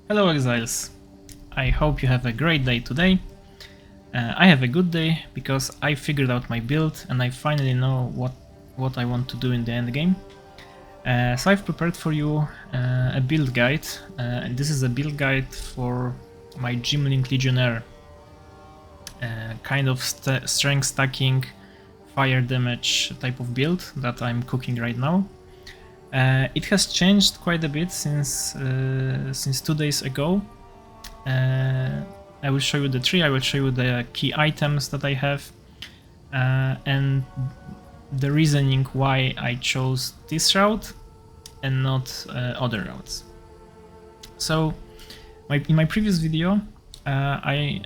Hello Exiles, I hope you have a great day today. I have a good day because I figured out my build and I finally know what I want to do in the endgame. So I've prepared for you a build guide, and this is a build guide for my Gymlink Legionnaire, kind of strength stacking, fire damage type of build that I'm cooking right now. It has changed quite a bit since 2 days ago. I will show you the tree, I will show you the key items that I have, and the reasoning why I chose this route and not other routes. So, in my previous video, I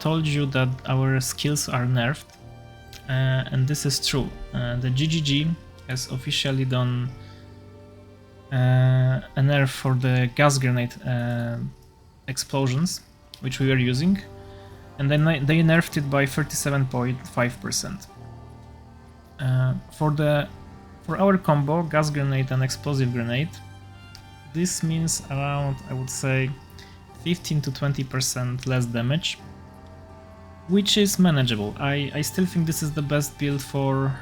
told you that our skills are nerfed, and this is true. The GGG has officially done a nerf for the gas grenade explosions, which we were using, and then they nerfed it by 37.5%. For our combo, gas grenade and explosive grenade, this means around, I would say, 15 to 20% less damage, which is manageable. I still think this is the best build for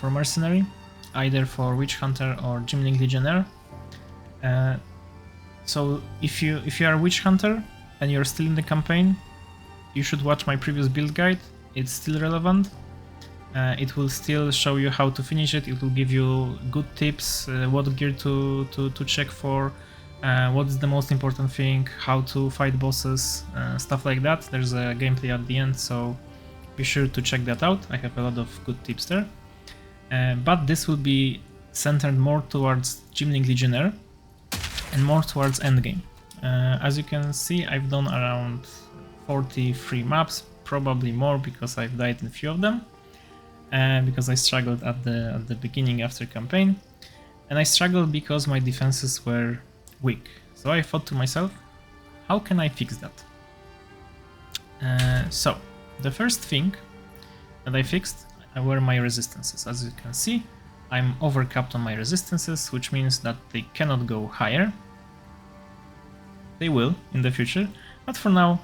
Mercenary, either for Witch Hunter or Gymlink Legionnaire. So if you are a Witch Hunter and you're still in the campaign, you should watch my previous build guide. It's still relevant. It will still show you how to finish it. It will give you good tips, what gear to check for, what is the most important thing, how to fight bosses, stuff like that. There's a gameplay at the end, so be sure to check that out. I have a lot of good tips there. But this will be centered more towards Gymlink Legionnaire and more towards endgame. As you can see, I've done around 43 maps, probably more because I've died in a few of them, because I struggled at the beginning after campaign, and I struggled because my defenses were weak. So I thought to myself, how can I fix that? So the first thing that I fixed were my resistances. As you can see, I'm overcapped on my resistances, which means that they cannot go higher. They will in the future, but for now,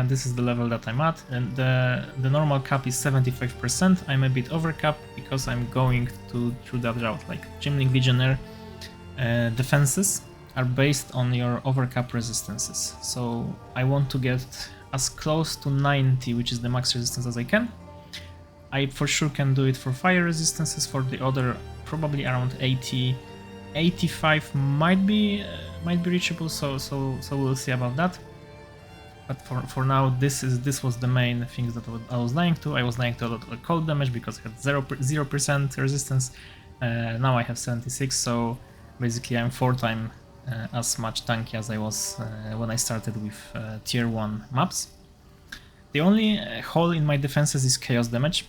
this is the level that I'm at, and the normal cap is 75%. I'm a bit overcapped because I'm going through that route. Like Gymlink Legionnaire defenses are based on your overcap resistances, so I want to get as close to 90, which is the max resistance, as I can. I for sure can do it for fire resistances. For the other, probably around 80, 85 might be reachable. So we'll see about that. But for now, this was the main things that I was dying to. I was dying to a lot of cold damage because I had 0% resistance. Now I have 76, so basically I'm 4 times as much tanky as I was when I started with tier 1 maps. The only hole in my defenses is chaos damage,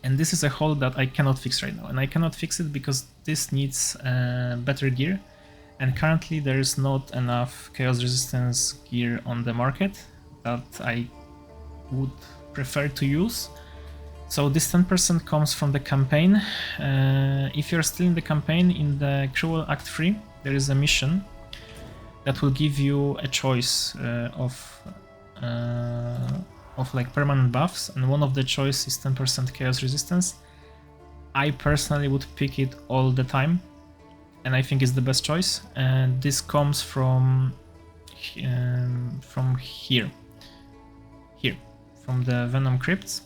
and this is a hole that I cannot fix right now, and I cannot fix it because this needs better gear, and currently there is not enough chaos resistance gear on the market that I would prefer to use. So this 10% comes from the campaign. If you're still in the campaign, in the Cruel Act 3, there is a mission that will give you a choice of like permanent buffs, and one of the choice is 10% chaos resistance. I personally would pick it all the time, and I think it's the best choice. And this comes from here, from the Venom Crypts.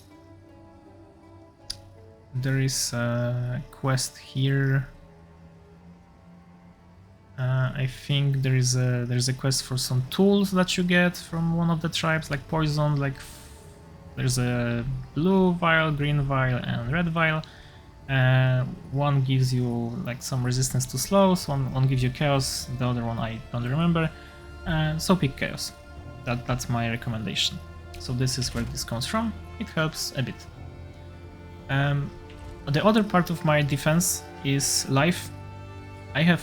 There is a quest here. I think there's a quest for some tools that you get from one of the tribes, like poison. Like there's a blue vial, green vial, and red vial. One gives you like some resistance to slows. One gives you chaos. The other one I don't remember. So pick chaos. That's my recommendation. So this is where this comes from. It helps a bit. The other part of my defense is life. I have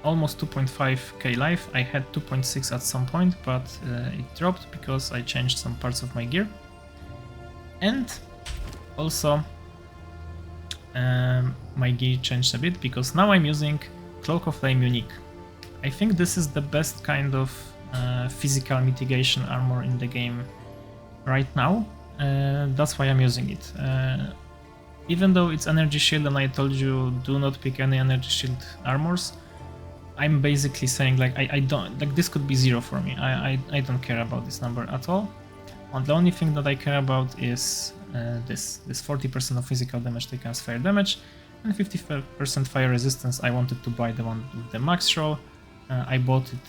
almost 2.5k life. I had 2.6 at some point, but it dropped because I changed some parts of my gear. And also my gear changed a bit because now I'm using Cloak of Flame unique. I think this is the best kind of physical mitigation armor in the game right now. That's why I'm using it. Even though it's energy shield and I told you do not pick any energy shield armors, I'm basically saying like I don't like this could be 0 for me. I don't care about this number at all. And the only thing that I care about is this 40% of physical damage taken as fire damage and 50% fire resistance. I wanted to buy the one with the max roll. I bought it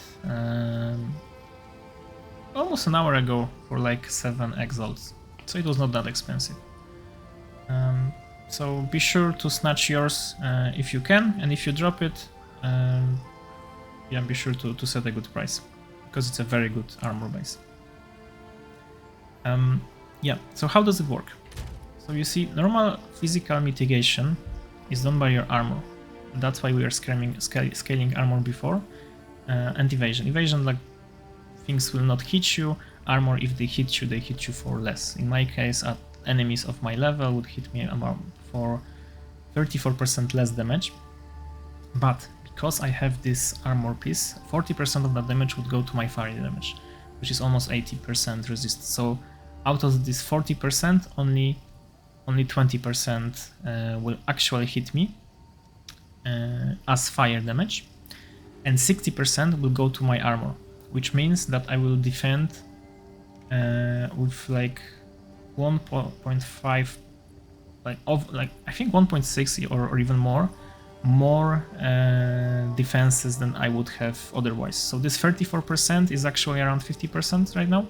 almost an hour ago for like 7 exalts, so it was not that expensive. So be sure to snatch yours if you can, and if you drop it, yeah, be sure to set a good price, because it's a very good armor base. Yeah, so how does it work? So you see, normal physical mitigation is done by your armor. That's why we are scaling armor before. And evasion. Evasion, like, things will not hit you. Armor, if they hit you for less. In my case, enemies of my level would hit me about for 34% less damage. But because I have this armor piece, 40% of that damage would go to my fire damage, which is almost 80% resist. So out of this 40%, only 20% will actually hit me as fire damage, and 60% will go to my armor, which means that I will defend with like 1.5, like I think 1.6 or even more defenses than I would have otherwise. So this 34% is actually around 50% right now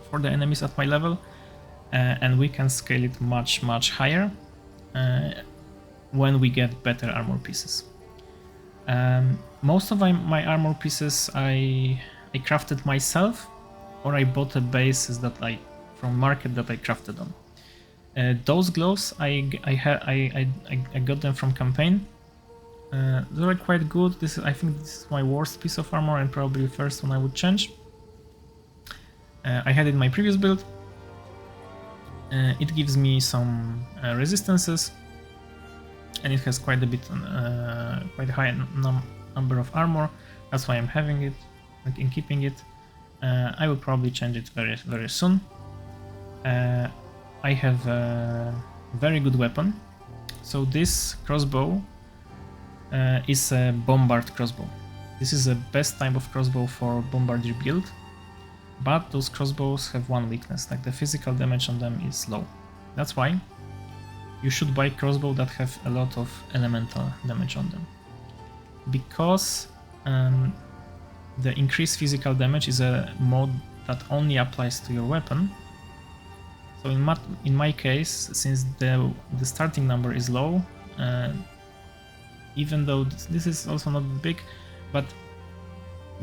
for the enemies at my level, and we can scale it much higher when we get better armor pieces. Most of my armor pieces I crafted myself, or I bought a bases that from market that I crafted on. Those gloves I got them from campaign. They were quite good. I think this is my worst piece of armor and probably the first one I would change. I had it in my previous build. It gives me some resistances, and it has quite a bit, quite a high number of armor. That's why I'm having it, like in keeping it. I will probably change it very soon. I have a very good weapon. So this crossbow is a bombard crossbow. This is the best type of crossbow for bombardier build, but those crossbows have one weakness, like the physical damage on them is low. That's why you should buy crossbow that have a lot of elemental damage on them, because the increased physical damage is a mod that only applies to your weapon. So in my case, since the starting number is low, even though this is also not big, but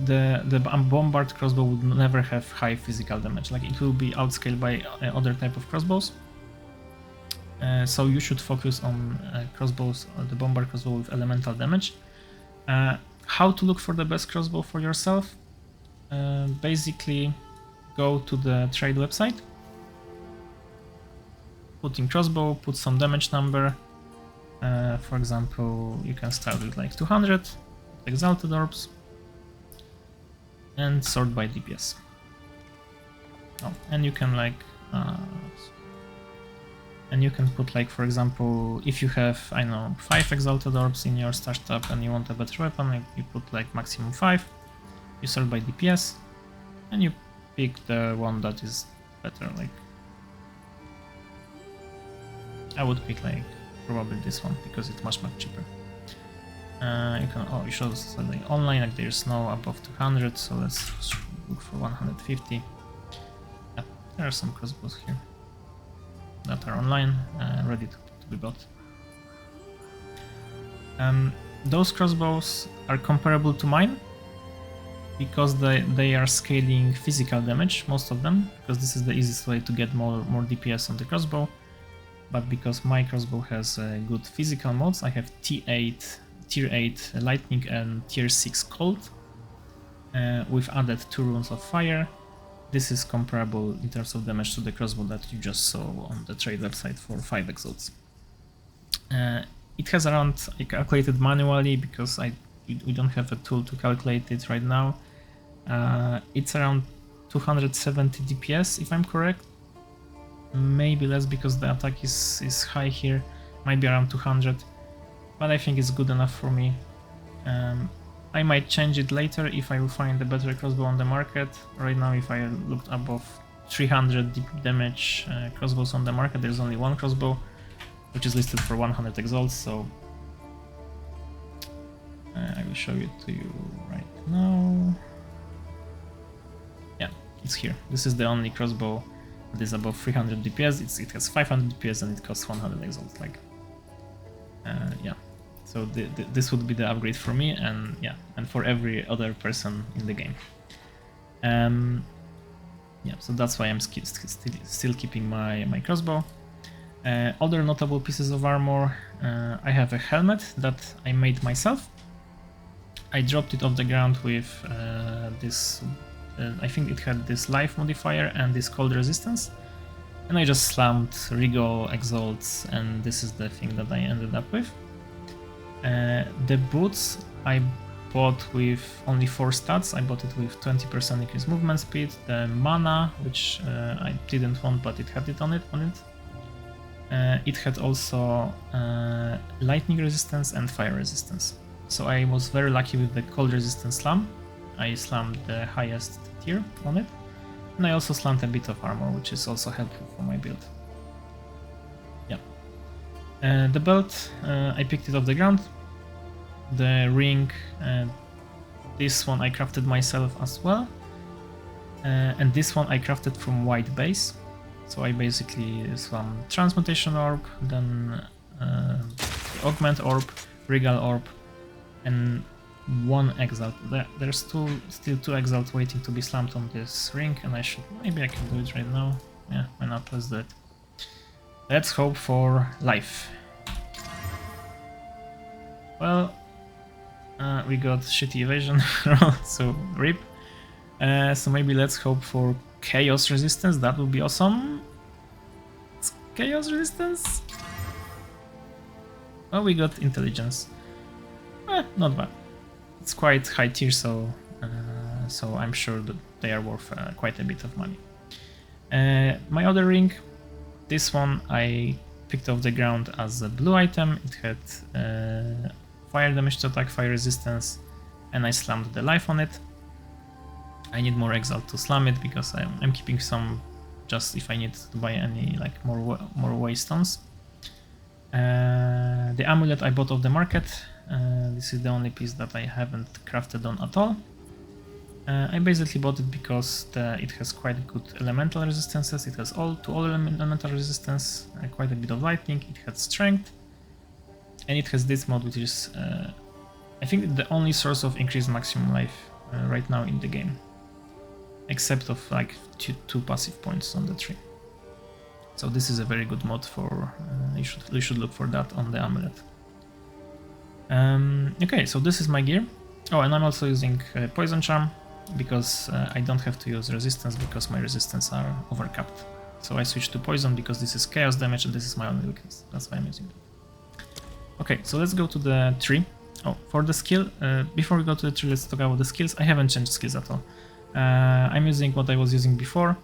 the bombard crossbow would never have high physical damage. Like, it will be outscaled by other type of crossbows. So you should focus on crossbows, the bombard crossbow with elemental damage. How to look for the best crossbow for yourself? Basically, go to the trade website, put in crossbow, put some damage number. For example, you can start with like 200 exalted orbs and sort by DPS. Oh, and you can like and you can put, like, for example, if you have, I know, 5 exalted orbs in your stash tab and you want a better weapon, like, you put like maximum 5, you sort by DPS, and you pick the one that is better. Like, I would pick like probably this one because it's much cheaper. You can, oh, it shows something online, like there's no above 200, so let's look for 150. Yeah, there are some crossbows here that are online, ready to be bought. Those crossbows are comparable to mine because they are scaling physical damage, most of them, because this is the easiest way to get more DPS on the crossbow. But because my crossbow has good physical mods, I have tier 8 lightning and tier 6 cold, with added 2 runes of fire. This is comparable in terms of damage to the crossbow that you just saw on the trade website for 5 exalts. It has around, I calculated manually because I we don't have a tool to calculate it right now. It's around 270 DPS if I'm correct. Maybe less because the attack is high here, might be around 200, but I think it's good enough for me. I might change it later if I will find a better crossbow on the market. Right now, if I looked above 300 deep damage crossbows on the market, there's only one crossbow, which is listed for 100 exalts, so I will show it to you right now. Yeah, it's here. This is the only crossbow that is above 300 DPS. It has 500 DPS and it costs 100 exalts. Like, yeah. So this would be the upgrade for me, and yeah, and for every other person in the game. Yeah, so that's why I'm still keeping my crossbow. Other notable pieces of armor. I have a helmet that I made myself. I dropped it off the ground with this. I think it had this life modifier and this cold resistance, and I just slammed Regal exalts, and this is the thing that I ended up with. The boots I bought with only 4 stats. I bought it with 20% increased movement speed. The mana, which I didn't want, but it had it on it. It had also lightning resistance and fire resistance. So I was very lucky with the cold resistance slam. I slammed the highest tier on it, and I also slammed a bit of armor, which is also helpful for my build. Yeah. The belt, I picked it off the ground. The ring, this one I crafted myself as well, and this one I crafted from white base. So I basically slammed transmutation orb, then augment orb, regal orb, and 1 exalt. There's still 2 exalts waiting to be slammed on this ring, and maybe I can do it right now. Yeah, why not? Let's do it. Let's hope for life. Well, we got shitty evasion, so rip. So maybe let's hope for chaos resistance. That would be awesome. It's chaos resistance. Oh, we got intelligence. Not bad. It's quite high tier, so I'm sure that they are worth quite a bit of money. My other ring, this one I picked off the ground as a blue item. It had fire damage to attack, fire resistance, and I slammed the life on it. I need more exalt to slam it because I'm keeping some just if I need to buy any like more waystones. The amulet I bought off the market. This is the only piece that I haven't crafted on at all. I basically bought it because it has quite good elemental resistances. It has all elemental resistance, quite a bit of lightning. It has strength, and it has this mod, which is I think the only source of increased maximum life right now in the game, except of like two passive points on the tree. So this is a very good mod for. You should look for that on the amulet. Okay, so this is my gear. Oh, and I'm also using poison charm because I don't have to use resistance because my resistance are overcapped. So I switched to poison because this is chaos damage and this is my only weakness. That's why I'm using it. Okay, so let's go to the tree. Oh, for the skill, before we go to the tree, let's talk about the skills. I haven't changed skills at all. I'm using what I was using before.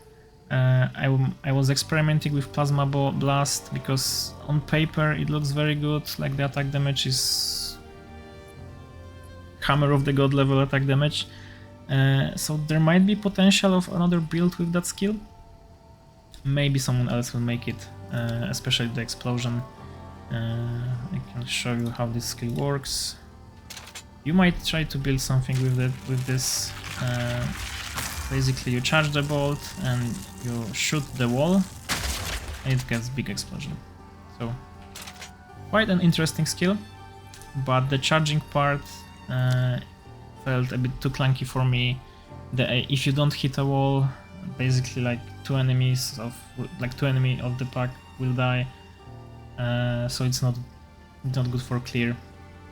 I was experimenting with Plasma Blast because on paper it looks very good, like the attack damage is Hammer of the God level attack damage. So there might be potential of another build with that skill. Maybe someone else will make it, especially the explosion. I can show you how this skill works. You might try to build something with this. Basically, you charge the bolt and you shoot the wall, and it gets big explosion. So, quite an interesting skill, but the charging part felt a bit too clunky for me. If you don't hit a wall, basically like two enemies of the pack will die. So it's not good for clear.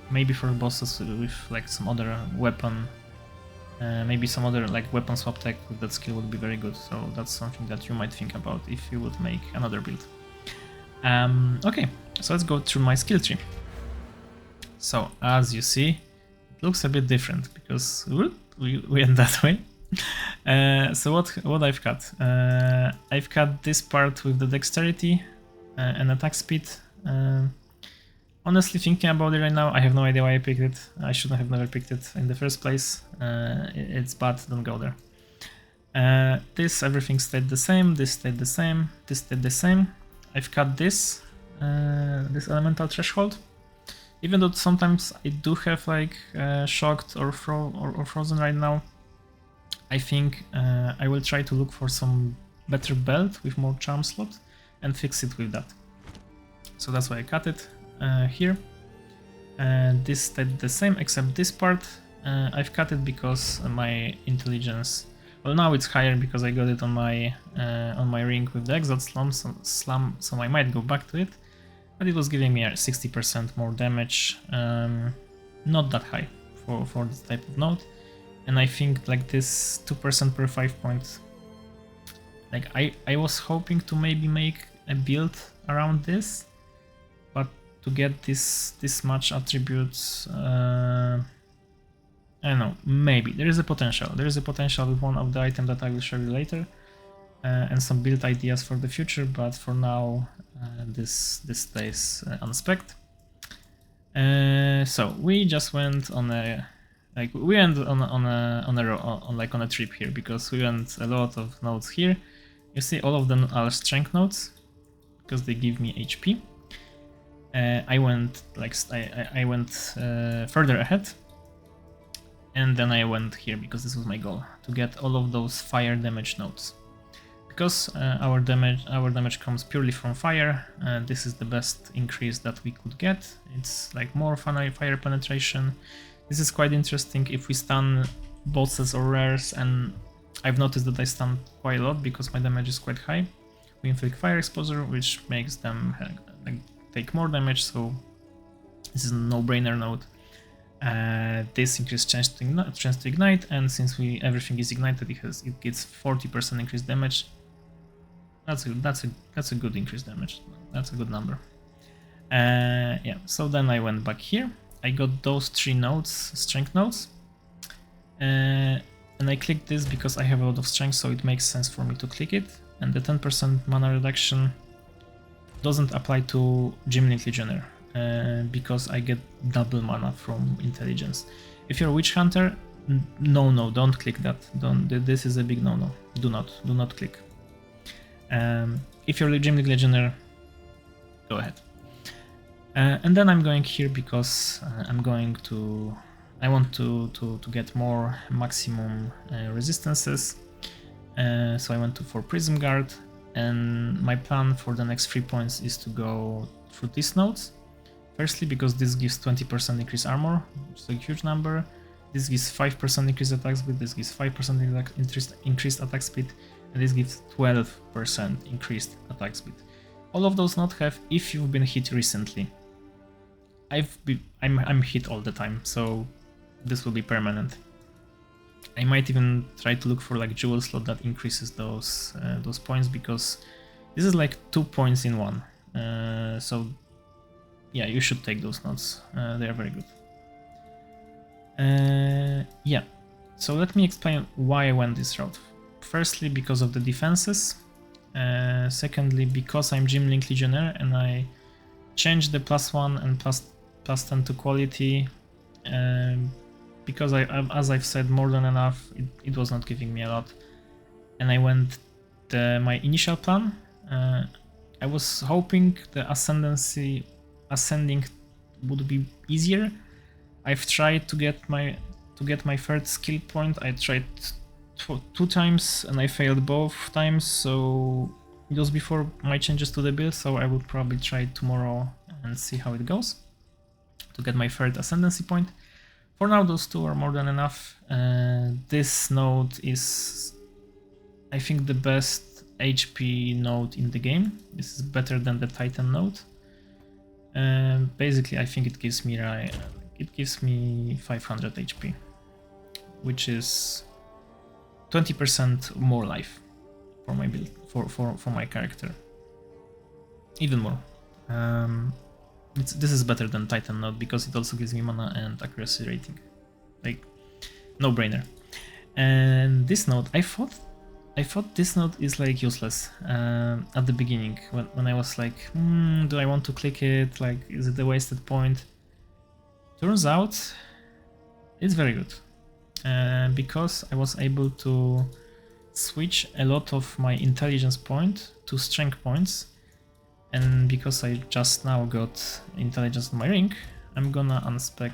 Maybe for bosses with like some other weapon. Maybe some other like weapon swap tech with that skill would be very good, so that's something that you might think about if you would make another build. Okay, so let's go through my skill tree. So as you see, looks a bit different because we went that way. So what I've cut? I've cut this part with the dexterity and attack speed. Honestly, thinking about it right now, I have no idea why I picked it. I shouldn't have never picked it in the first place. It's bad, don't go there. Everything stayed the same, this stayed the same, this stayed the same. I've cut this elemental threshold. Even though sometimes I do have like shocked or frozen right now, I think I will try to look for some better belt with more charm slot and fix it with that. So that's why I cut it here. This stayed the same except this part. I've cut it because my intelligence, well, now it's higher because I got it on my ring with the exalt slam, so I might go back to it. But it was giving me 60% more damage, not that high for this type of node. And I think like this 2% per 5 points, like I was hoping to maybe make a build around this, but to get this much attributes, I don't know, maybe there is a potential. There is a potential with one of the items that I will show you later, and some build ideas for the future. But for now, this stays unspec'd. So we just went on a on a trip here because we went a lot of nodes here. You see, all of them are strength nodes because they give me HP. I went further ahead. And then I went here because this was my goal, to get all of those fire damage nodes. Because our damage comes purely from fire, this is the best increase that we could get. It's like more fire penetration. This is quite interesting if we stun bosses or rares, and I've noticed that I stun quite a lot because my damage is quite high. We inflict fire exposure, which makes them take more damage, so this is a no-brainer node. This increased chance to ignite, and since everything is ignited, it gets 40% increased damage. That's a good increased damage. That's a good number. Yeah. So then I went back here. I got those 3 nodes, strength nodes, and I clicked this because I have a lot of strength, so it makes sense for me to click it. And the 10% mana reduction doesn't apply to Gym Link Legionnaire. Because I get double mana from intelligence. If you're a witch hunter, no, don't click that. This is a big no. Do not click. If you're a Gym League Legionnaire, go ahead. And then I'm going here because I want to get more maximum resistances. So I went for Prism Guard, and my plan for the next 3 points is to go through these nodes. Firstly, because this gives 20% increased armor, which is a huge number. This gives 5% increased attack speed, this gives 5% increased attack speed, and this gives 12% increased attack speed. All of those not have if you've been hit recently. I'm hit all the time, so this will be permanent. I might even try to look for like jewel slot that increases those points, because this is like 2 points in one. So yeah, you should take those nodes. They are very good. Yeah, so let me explain why I went this route. Firstly, because of the defenses. Secondly, because I'm Gym Link Legionnaire and I changed the +1 and plus 10 to quality. Because as I've said more than enough, it was not giving me a lot. And I went my initial plan. I was hoping the ascending would be easier. I've tried to get my third skill point. I tried 2 times and I failed both times, so it was before my changes to the build, so I will probably try tomorrow and see how it goes to get my third ascendancy point. For now, those 2 are more than enough. This node is, I think, the best HP node in the game. This is better than the Titan node. Basically, I think it gives me 500 HP, which is 20% more life for my build, for my character. Even more. This is better than Titan node because it also gives me mana and accuracy rating. no brainer. And this node, I thought this node is like useless at the beginning when I was like, do I want to click it? Like, is it a wasted point? Turns out it's very good because I was able to switch a lot of my intelligence point to strength points, and because I just now got intelligence on my ring, I'm gonna unspec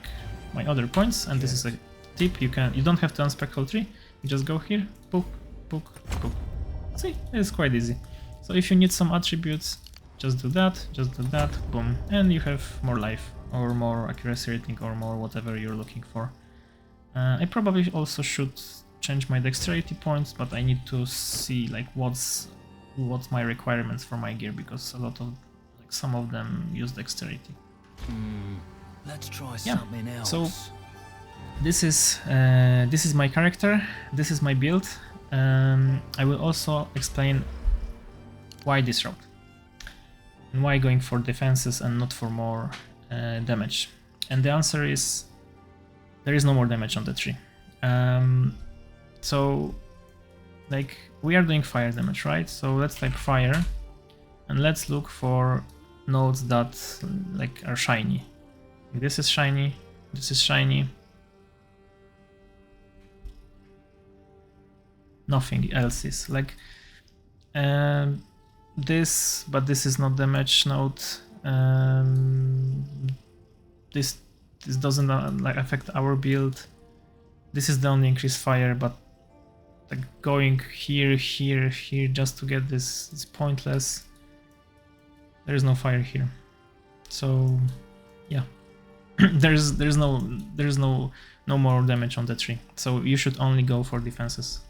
my other points, and this is a tip. You don't have to unspec all 3. You just go here, book, book, book. See, it's quite easy. So if you need some attributes, just do that, boom, and you have more life or more accuracy rating or more whatever you're looking for. I probably also should change my dexterity points, but I need to see like what's my requirements for my gear, because a lot of some of them use dexterity. Let's try something else. So this is my character, this is my build. I will also explain why this route and why going for defenses and not for more damage. And the answer is there is no more damage on the tree. So like we are doing fire damage, right? So let's type fire and let's look for nodes that like are shiny. This is shiny, this is shiny. Nothing else is like this, but this is not damage node. This doesn't like affect our build. This is the only increased fire, but like going here just to get this is pointless. There is no fire here, so yeah. there's no more damage on the tree, so you should only go for defenses.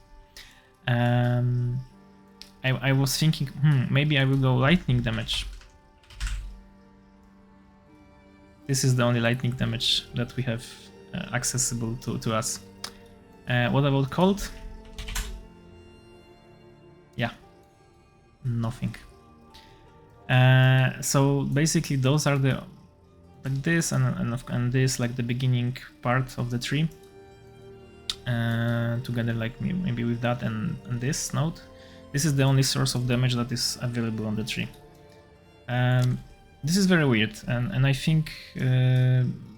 I was thinking, maybe I will go lightning damage. This is the only lightning damage that we have accessible to us. What about cold? Yeah, nothing. So basically those are the like this and this, like the beginning part of the tree. Together like maybe with that and this node. This is the only source of damage that is available on the tree. This is very weird, and I think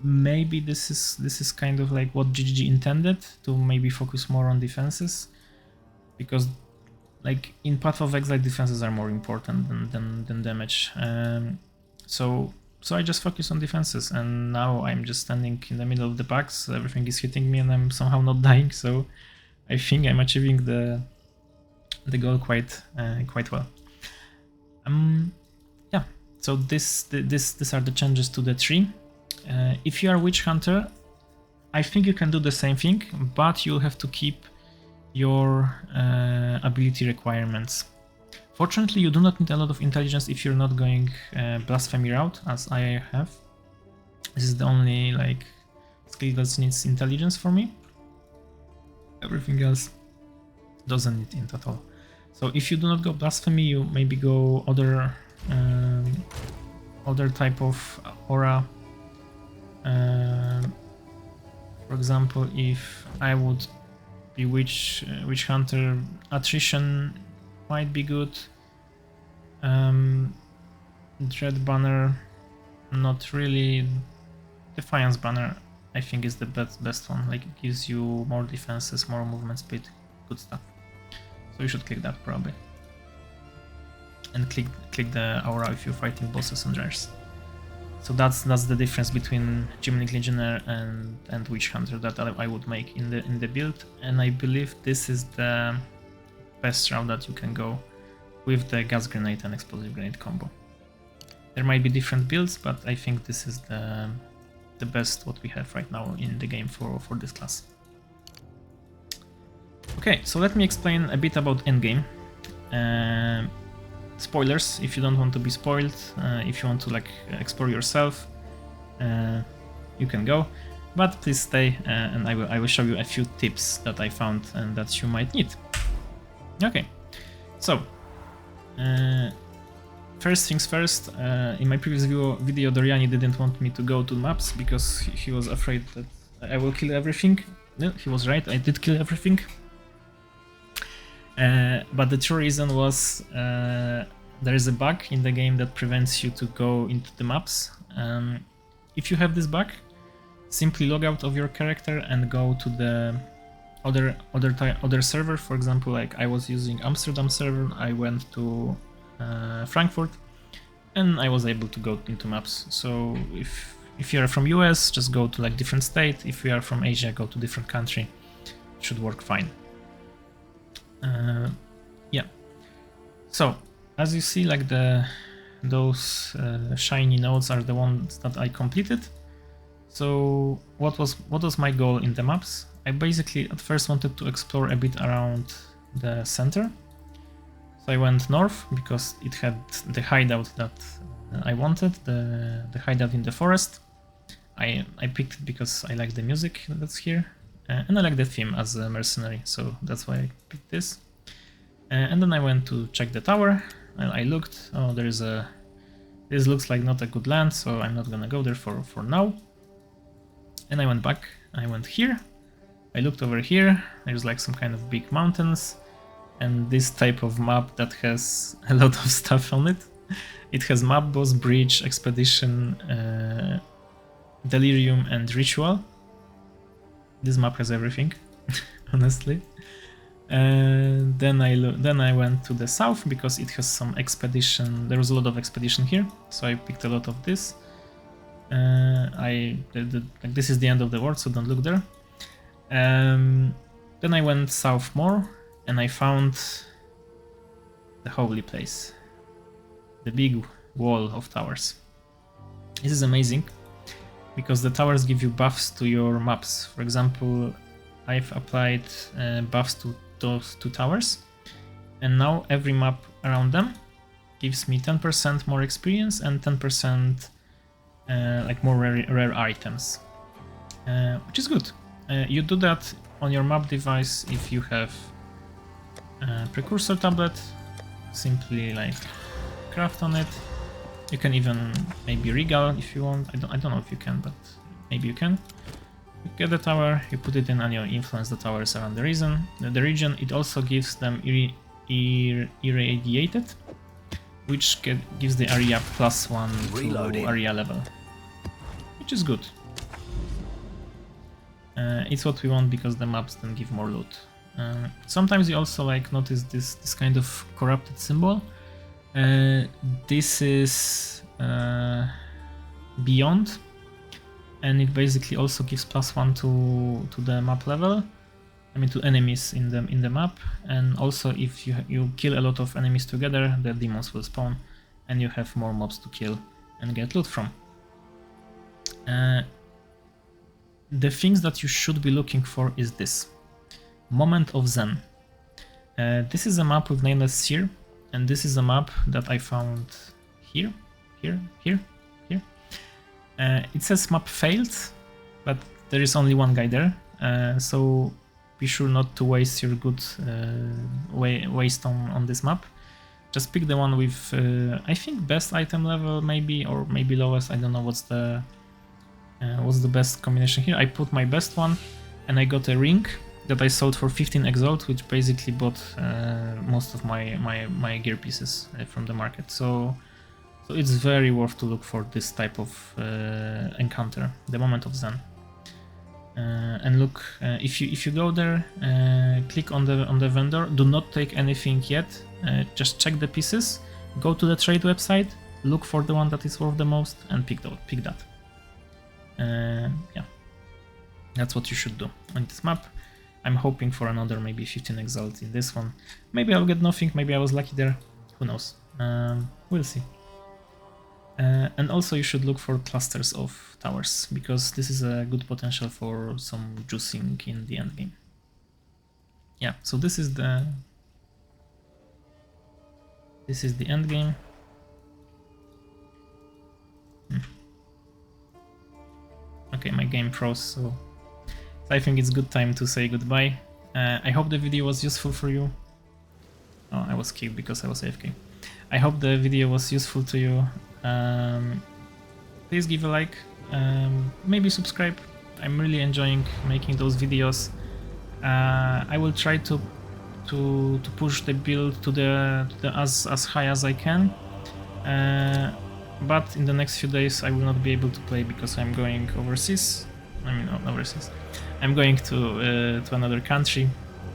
maybe this is kind of like what GGG intended, to maybe focus more on defenses, because like in Path of Exile defenses are more important than damage. So I just focus on defenses, and now I'm just standing in the middle of the packs, everything is hitting me and I'm somehow not dying, so I think I'm achieving the goal quite well. Yeah, so these are the changes to the tree. If you are Witch Hunter, I think you can do the same thing, but you'll have to keep your ability requirements. Fortunately, you do not need a lot of intelligence if you're not going blasphemy route, as I have. This is the only like skill that needs intelligence for me. Everything else doesn't need int at all. So if you do not go blasphemy, you maybe go other type of aura. For example, if I would be witch hunter, attrition might be good. Dread banner, not really. Defiance banner, I think, is the best one. Like, it gives you more defenses, more movement speed, good stuff. So you should click that probably. And click the aura if you're fighting bosses and rares. So that's the difference between Geminic Legionnaire and Witch Hunter that I would make in the build, and I believe this is the best route that you can go with the gas grenade and explosive grenade combo. There might be different builds, but I think this is the best what we have right now in the game for this class. Okay, so let me explain a bit about endgame. Spoilers, if you don't want to be spoiled, if you want to like explore yourself, you can go, but please stay, and I will show you a few tips that I found and that you might need. Okay, so first things first, in my previous video Doriani didn't want me to go to maps because he was afraid that I will kill everything. no, he was right, I did kill everything. But the true reason was there is a bug in the game that prevents you to go into the maps. If you have this bug, simply log out of your character and go to the other server. For example, like I was using Amsterdam server, I went to Frankfurt, and I was able to go into maps. So if you are from US, just go to like different state. If you are from Asia, go to different country. It should work fine. Yeah. So as you see, like those shiny nodes are the ones that I completed. So what was my goal in the maps? I basically at first wanted to explore a bit around the center. So I went north because it had the hideout that I wanted, the hideout in the forest. I picked it because I like the music that's here, and I like the theme as a mercenary, so that's why I picked this. And then I went to check the tower, and I looked, oh, this looks like not a good land, so I'm not gonna go there for now. And I went back, I went here, I looked over here, there's like some kind of big mountains, and this type of map that has a lot of stuff on it. It has map boss, bridge, expedition, delirium, and ritual. This map has everything, honestly. Then I went to the south because it has some expedition. There was a lot of expedition here, so I picked a lot of this. Like this is the end of the world, so don't look there. Then I went south more, and I found the holy place, the big wall of towers. This is amazing because the towers give you buffs to your maps. For example, I've applied buffs to those two towers, and now every map around them gives me 10% more experience and 10% like more rare items, which is good. You do that on your map device if you have a precursor tablet. Simply like craft on it. You can even maybe regal if you want. I don't know if you can, but maybe you can. You get the tower, you put it in, and you influence the towers around the region. It also gives them irradiated, which gives the area +1 to area level, which is good. It's what we want because the maps then give more loot. Sometimes you also like notice this kind of corrupted symbol. This is beyond, and it basically also gives +1 to the map level. I mean to enemies in the map, and also if you kill a lot of enemies together, the demons will spawn, and you have more mobs to kill and get loot from. The things that you should be looking for is this. Moment of Zen. This is a map with nameless seer, and this is a map that I found here. It says map failed, but there is only one guy there, so be sure not to waste your good waste on this map. Just pick the one with I think best item level maybe, or maybe lowest. I don't know what's the best combination here. I put my best one, and I got a ring that I sold for 15 exalt, which basically bought most of my gear pieces from the market. So it's very worth to look for this type of encounter, the Moment of Zen. And look, if you go there, click on the vendor. Do not take anything yet. Just check the pieces. Go to the trade website. Look for the one that is worth the most, and pick that. Yeah, that's what you should do on this map. I'm hoping for another maybe 15 exalt in this one. Maybe I'll get nothing, maybe I was lucky there, who knows. We'll see. And also you should look for clusters of towers, because this is a good potential for some juicing in the end game. Yeah, so this is the end game. Okay, my game froze, so I think it's good time to say goodbye. I hope the video was useful for you. Oh, I was kicked because I was AFK. I hope the video was useful to you. Please give a like, maybe subscribe I'm really enjoying making those videos. I will try to push the build to the as high as I can. But in the next few days I will not be able to play because I'm going overseas. I mean, not overseas. I'm going to another country.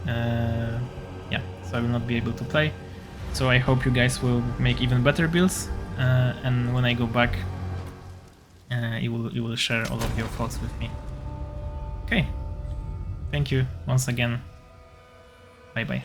Yeah, so I will not be able to play. So I hope you guys will make even better builds, and when I go back, you will share all of your thoughts with me. Okay, thank you once again. Bye bye.